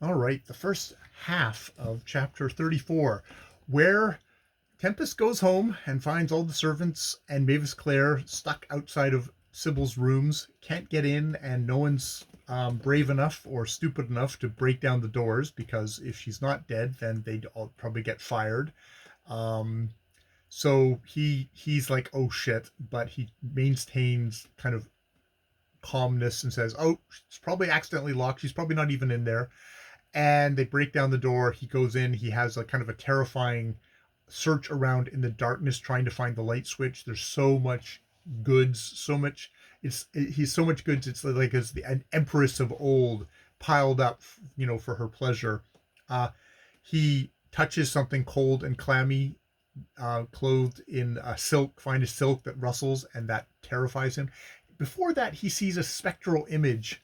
All right, the first half of chapter 34, where Tempest goes home and finds all the servants and Mavis Clare stuck outside of Sybyl's rooms, can't get in, and no one's brave enough or stupid enough to break down the doors because if she's not dead, then they'd all probably get fired. Um, so he's like, oh shit, but he maintains kind of calmness and says, oh, it's probably accidentally locked. She's probably not even in there. And they break down the door. He goes in. He has a kind of a terrifying search around in the darkness trying to find the light switch. There's so much goods, so much. He's so much goods. It's like as an empress of old piled up, for her pleasure. He touches something cold and clammy, clothed in silk. Find a silk that rustles, and that terrifies him. Before that, he sees a spectral image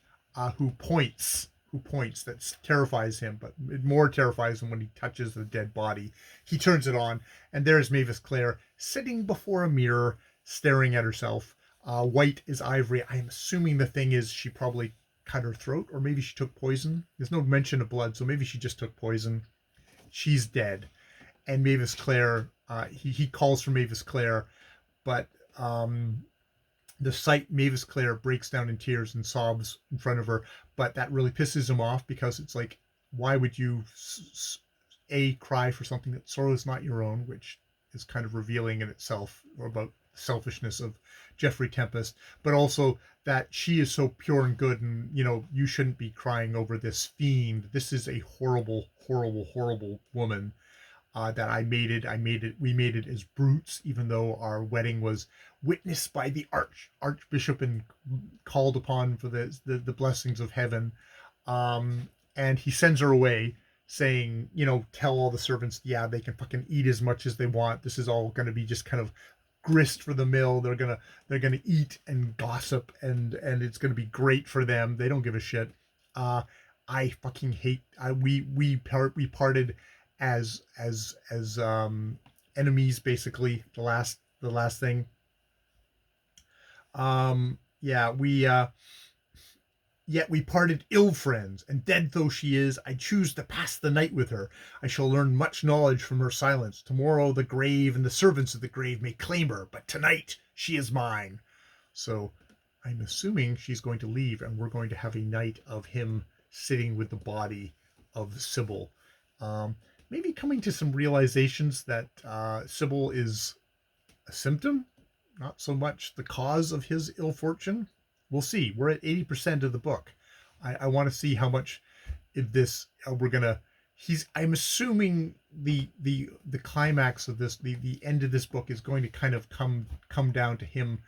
who points that terrifies him, but it more terrifies him when he touches the dead body. He turns it on, and there's Mavis Clare sitting before a mirror, staring at herself, white as ivory. I'm assuming the thing is she probably cut her throat, or maybe she took poison. There's no mention of blood, so maybe she just took poison. She's dead, and Mavis Clare, he calls for Mavis Clare, but the sight Mavis Clare breaks down in tears and sobs in front of her, but that really pisses him off because it's like, why would you cry for something that sorrow is not your own, which is kind of revealing in itself about the selfishness of Jeffrey Tempest, but also that she is so pure and good, and you shouldn't be crying over this fiend. This is a horrible, horrible, horrible woman. That we made it as brutes, even though our wedding was witnessed by the archbishop and called upon for the blessings of heaven. And he sends her away saying, tell all the servants, yeah, they can fucking eat as much as they want. This is all going to be just kind of grist for the mill. They're gonna eat and gossip, and it's gonna be great for them. They don't give a shit. I fucking hate. We parted as enemies, basically. The last thing. Yeah, yet we parted ill friends, and dead though she is, I choose to pass the night with her. I shall learn much knowledge from her silence. Tomorrow the grave and the servants of the grave may claim her, but tonight she is mine. So I'm assuming she's going to leave, and we're going to have a night of him sitting with the body of Sybl. Maybe coming to some realizations that Sybl is a symptom, not so much the cause of his ill fortune. We'll see. We're at 80% of the book. I want to see how much of this we're gonna. I'm assuming the climax of this, the end of this book is going to kind of come down to him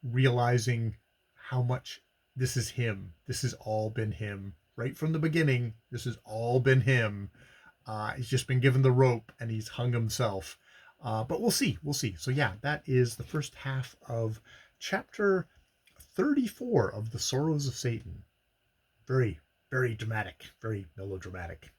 realizing how much this is him. This has all been him right from the beginning. This has all been him. He's just been given the rope and he's hung himself. But we'll see. We'll see. So yeah, that is the first half of chapter 34 of The Srrws of Satan. Very, very dramatic, very melodramatic.